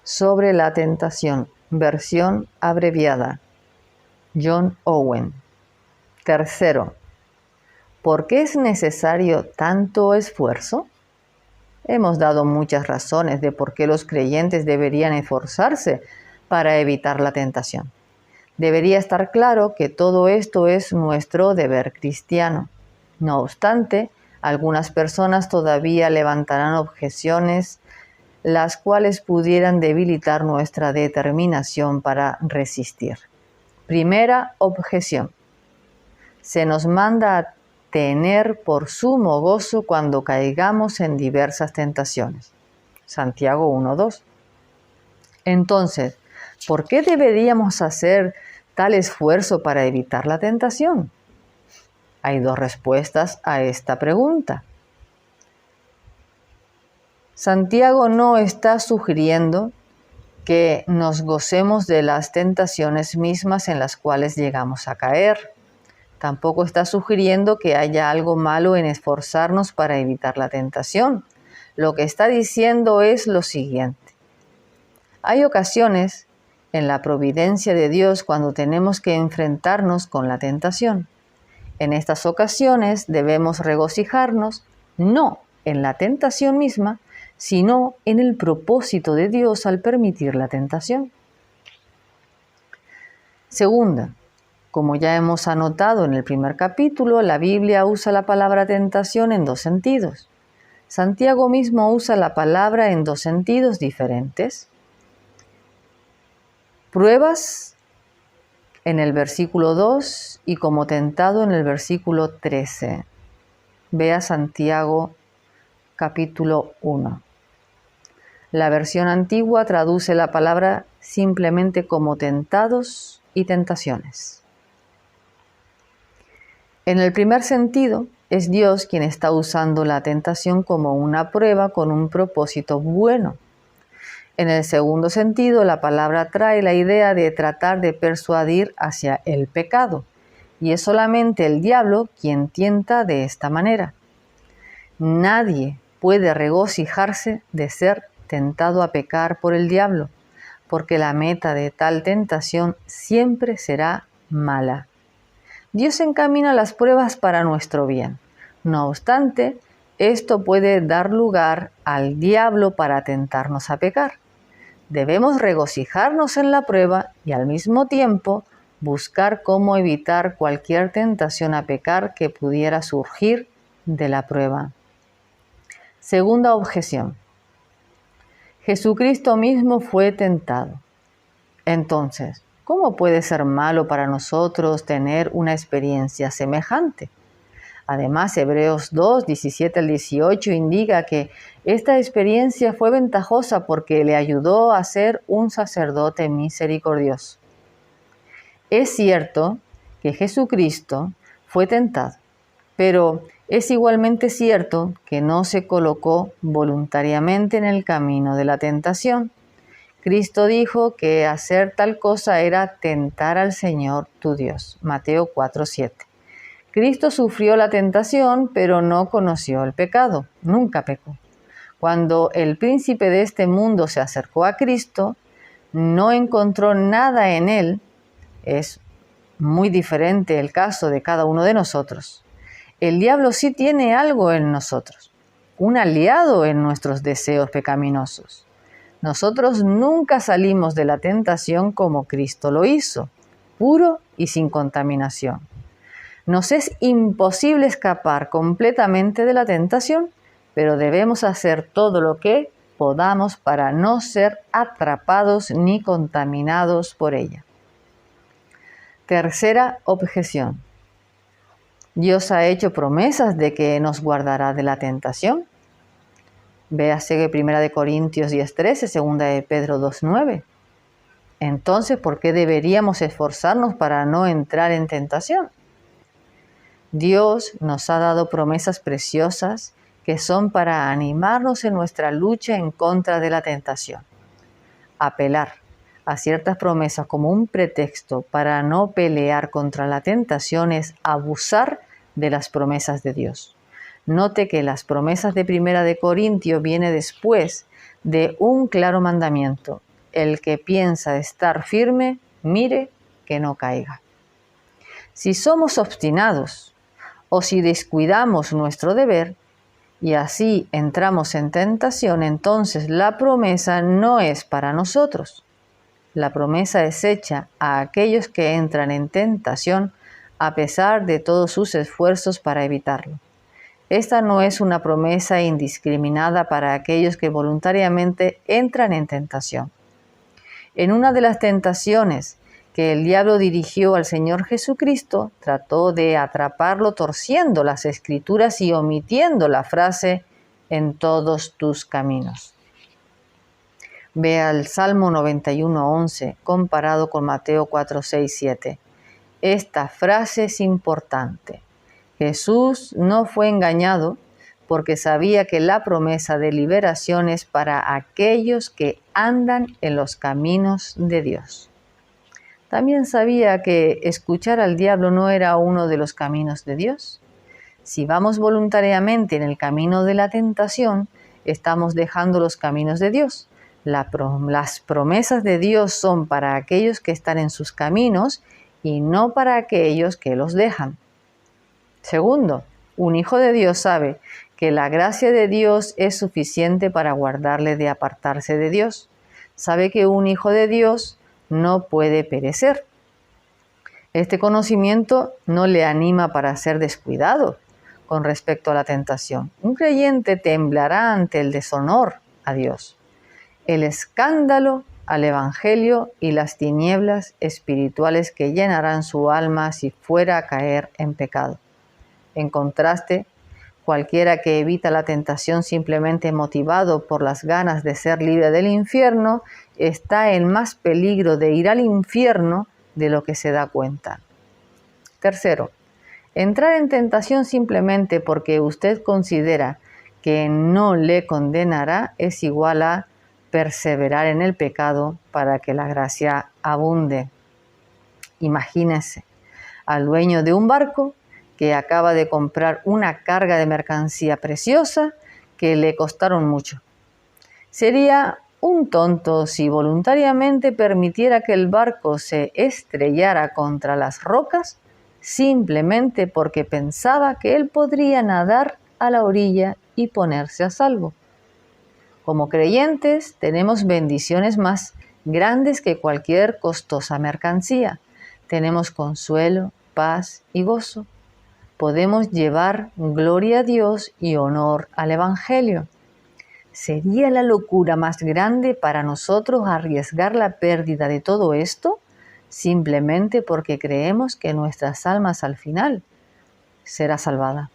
sobre la tentación, versión abreviada, John Owen. Tercero, ¿por qué es necesario tanto esfuerzo? Hemos dado muchas razones de por qué los creyentes deberían esforzarse para evitar la tentación. Debería estar claro que todo esto es nuestro deber cristiano. No obstante, algunas personas todavía levantarán objeciones, las cuales pudieran debilitar nuestra determinación para resistir. Primera objeción. Se nos manda a tener por sumo gozo cuando caigamos en diversas tentaciones. Santiago 1:2. Entonces, ¿por qué deberíamos hacer tal esfuerzo para evitar la tentación? Hay dos respuestas a esta pregunta. Santiago no está sugiriendo que nos gocemos de las tentaciones mismas en las cuales llegamos a caer. Tampoco está sugiriendo que haya algo malo en esforzarnos para evitar la tentación. Lo que está diciendo es lo siguiente. Hay ocasiones en la providencia de Dios cuando tenemos que enfrentarnos con la tentación. En estas ocasiones debemos regocijarnos no en la tentación misma, sino en el propósito de Dios al permitir la tentación. Segunda, como ya hemos anotado en el primer capítulo, la Biblia usa la palabra tentación en dos sentidos. Santiago mismo usa la palabra en dos sentidos diferentes. Pruebas en el versículo 2 y como tentado en el versículo 13. Vea Santiago capítulo 1. La versión antigua traduce la palabra simplemente como tentados y tentaciones. En el primer sentido, es Dios quien está usando la tentación como una prueba con un propósito bueno. En el segundo sentido, la palabra trae la idea de tratar de persuadir hacia el pecado, y es solamente el diablo quien tienta de esta manera. Nadie puede regocijarse de ser tentado a pecar por el diablo, porque la meta de tal tentación siempre será mala. Dios encamina las pruebas para nuestro bien. No obstante, esto puede dar lugar al diablo para tentarnos a pecar. Debemos regocijarnos en la prueba y al mismo tiempo buscar cómo evitar cualquier tentación a pecar que pudiera surgir de la prueba. Segunda objeción. Jesucristo mismo fue tentado. Entonces, ¿cómo puede ser malo para nosotros tener una experiencia semejante? Además, Hebreos 2, 17 al 18 indica que esta experiencia fue ventajosa porque le ayudó a ser un sacerdote misericordioso. Es cierto que Jesucristo fue tentado, pero es igualmente cierto que no se colocó voluntariamente en el camino de la tentación. Cristo dijo que hacer tal cosa era tentar al Señor tu Dios. Mateo 4:7. Cristo sufrió la tentación, pero no conoció el pecado. Nunca pecó. Cuando el príncipe de este mundo se acercó a Cristo, no encontró nada en él. Es muy diferente el caso de cada uno de nosotros. El diablo sí tiene algo en nosotros, un aliado en nuestros deseos pecaminosos. Nosotros nunca salimos de la tentación como Cristo lo hizo, puro y sin contaminación. Nos es imposible escapar completamente de la tentación, pero debemos hacer todo lo que podamos para no ser atrapados ni contaminados por ella. Tercera objeción. Dios ha hecho promesas de que nos guardará de la tentación. Véase 1 Corintios 10:13, 2 de Pedro 2:9. Entonces, ¿por qué deberíamos esforzarnos para no entrar en tentación? Dios nos ha dado promesas preciosas que son para animarnos en nuestra lucha en contra de la tentación. Apelar a ciertas promesas como un pretexto para no pelear contra la tentación es abusar de las promesas de Dios. Note que las promesas de 1 de Corintios vienen después de un claro mandamiento. el que piensa estar firme, mire que no caiga. Si somos obstinados o si descuidamos nuestro deber y así entramos en tentación, entonces la promesa no es para nosotros. La promesa es hecha a aquellos que entran en tentación a pesar de todos sus esfuerzos para evitarlo. Esta no es una promesa indiscriminada para aquellos que voluntariamente entran en tentación. En una de las tentaciones que el diablo dirigió al Señor Jesucristo, trató de atraparlo torciendo las Escrituras y omitiendo la frase «en todos tus caminos». Vea el Salmo 91:11 comparado con Mateo 4:6-7. Esta frase es importante. Jesús no fue engañado porque sabía que la promesa de liberación es para aquellos que andan en los caminos de Dios. También sabía que escuchar al diablo no era uno de los caminos de Dios. Si vamos voluntariamente en el camino de la tentación, estamos dejando los caminos de Dios. Las promesas de Dios son para aquellos que están en sus caminos y no para aquellos que los dejan. Segundo, un hijo de Dios sabe que la gracia de Dios es suficiente para guardarle de apartarse de Dios. Sabe que un hijo de Dios no puede perecer. Este conocimiento no le anima para ser descuidado con respecto a la tentación. Un creyente temblará ante el deshonor a Dios, el escándalo al Evangelio y las tinieblas espirituales que llenarán su alma si fuera a caer en pecado. En contraste, cualquiera que evita la tentación simplemente motivado por las ganas de ser libre del infierno está en más peligro de ir al infierno de lo que se da cuenta. Tercero, entrar en tentación simplemente porque usted considera que no le condenará es igual a perseverar en el pecado para que la gracia abunde. Imagínese al dueño de un barco que acaba de comprar una carga de mercancía preciosa que le costaron mucho. Sería un tonto si voluntariamente permitiera que el barco se estrellara contra las rocas simplemente porque pensaba que él podría nadar a la orilla y ponerse a salvo. Como creyentes tenemos bendiciones más grandes que cualquier costosa mercancía. Tenemos consuelo, paz y gozo. Podemos llevar gloria a Dios y honor al Evangelio. ¿Sería la locura más grande para nosotros arriesgar la pérdida de todo esto simplemente porque creemos que nuestras almas al final será salvada?